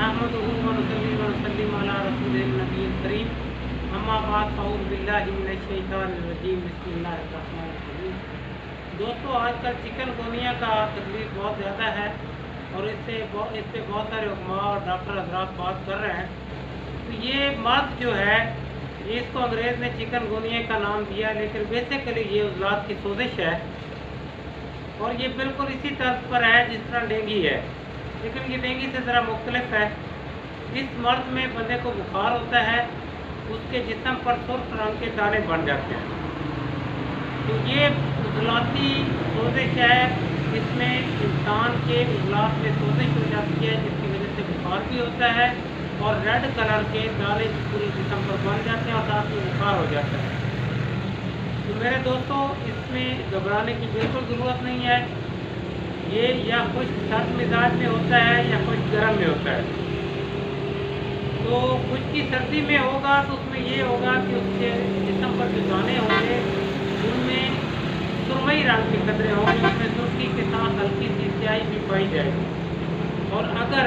नहमदुहु व नुसल्ली व नुसल्लिम अला रसूलिन नबिय्यिल करीम अम्मा बाद फ़अऊज़ु बिल्लाहि मिनश शैतानिर रजीम बिस्मिल्लाहिर रहमानिर रहीम। दोस्तों, आजकल चिकनगुनिया का तकलीफ बहुत ज़्यादा है और इस पे बहुत सारे उलमा और डॉक्टर हज़रात बात कर रहे हैं। तो ये मर्द जो है, इसको अंग्रेज़ ने चिकनगुनिया का नाम दिया, लेकिन बेसिकली ये उज़लात की सोजिश है और ये बिल्कुल इसी तर्ज पर है जिस तरह डेंगू है, लेकिन ये डेंगू से ज़रा मुख्तलिफ है। इस मर्द में बंदे को बुखार होता है, उसके जिस्म पर सुर्ख रंग के दाने बन जाते हैं। तो ये उज़लाती सोजिश है, इसमें इंसान के उज़लात में सोजिश हो जाती है, जिसकी वजह से बुखार भी होता है और रेड कलर के दाने पूरे जिस्म पर बन जाते हैं और साथ में बुखार हो जाता है। तो मेरे दोस्तों, इसमें घबराने की बिल्कुल ज़रूरत नहीं है। ये या खुश्क सर्द मिजाज में होता है या खुश्क गर्म में होता है। तो खुश्की सर्दी में होगा तो उसमें ये होगा कि उसके जिस्म पर जो दाने होंगे उनमें सुरमई रंग के कतरे होंगे, उसमें सुर्खी के साथ हल्की सी स्याही भी पाई जाएगी। और अगर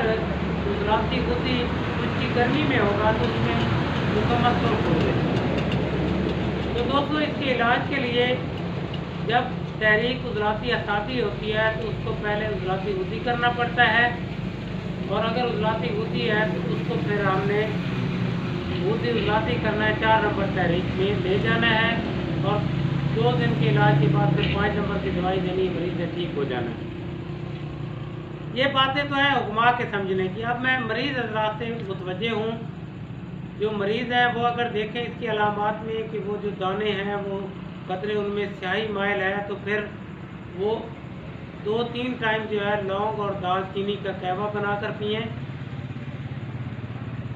उज़लाती गुद्दी खुश्की गर्मी में होगा तो उसमें मुकम्मल सुर्ख होगी। तो दोस्तों, इसके इलाज के लिए जब तहरीक उज़लाती असाबी होती है तो उसको पहले उज़लाती गुद्दी करना पड़ता है, और अगर उज़लाती गुद्दी है तो उसको फिर हमने गुद्दी उज़लाती करना है 4 नंबर तहरीक में ले जाना है और 2 दिन के इलाज के बाद फिर 5 नंबर की दवाई देनी, मरीज़ ने ठीक हो जाना है। ये बातें तो हैं हुक्मा के समझने की। अब मैं मरीज़ हज़रात से मुतवज्जे हूँ, जो मरीज़ हैं वो अगर देखें इसकी अलामात में कि वो जो दाने हैं वो कतरे उनमें स्याही माइल है, तो फिर वो 2-3 टाइम जो है लौंग और दालचीनी का कहवा बनाकर पिएँ।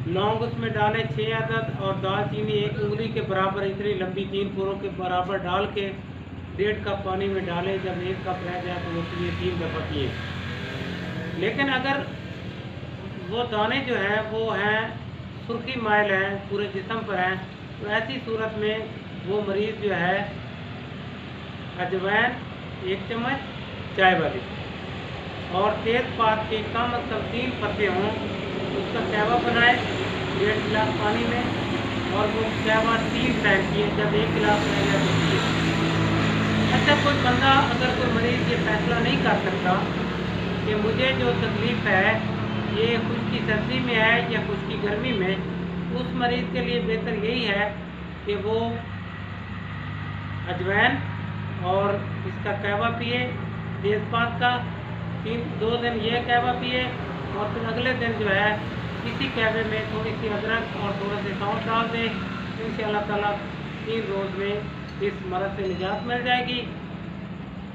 लौंग उसमें डालें 6 अदद और दालचीनी 1 उंगली के बराबर, इतनी लंबी 3 पोरों के बराबर डाल के 1.5 कप पानी में डालें। जब 1 कप रह जाए तो वो पिए, 3 दफ़ा पिए। लेकिन अगर वो दाने जो हैं वो हैं सुर्खी माइल हैं, पूरे जिस्म पर हैं, तो ऐसी सूरत में वो मरीज़ जो है अजवाइन 1 चम्मच चाय वाली और तेज़पात के कम अज़ कम 3 पत्ते हों, उसका कहवा बनाए 1.5 गिलास पानी में, और वो कहवा 3 टाइम पिए। जब 1 गिलास रह जाए तो पिए। अच्छा, कोई बंदा अगर कोई मरीज़ ये फैसला नहीं कर सकता कि मुझे जो तकलीफ़ है ये खुश्की सर्दी में है या खुश्की गर्मी में, उस मरीज़ के लिए बेहतर यही है कि वो अजवाइन और इसका कहवा पिए, तेज़पात का 2 दिन ये कहवा पिए, और फिर अगले दिन जो है इसी कहवे में थोड़ी सी अदरक और थोड़ा सा सौंफ डाल दें। इंशाअल्लाह ताला 3 रोज़ में इस मरज़ से निजात मिल जाएगी।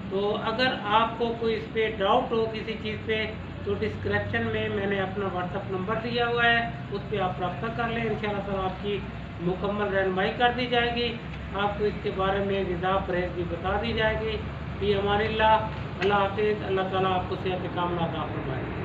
तो अगर आपको कोई इस पर डाउट हो किसी चीज़ पे, तो डिस्क्रिप्शन में मैंने अपना व्हाट्सअप नंबर दिया हुआ है, उस पर आप रब्ता कर लें। इंशाअल्लाह ताला आपकी मुकम्मल रहनुमाई कर दी जाएगी। आपको इसके बारे में ग़िज़ा परहेज़ भी बता दी जाएगी। फ़ी अमानिल्लाह। अल्लाह हाफ़िज़। अल्लाह ताला आपको सेहत कामिला अता फरमाए।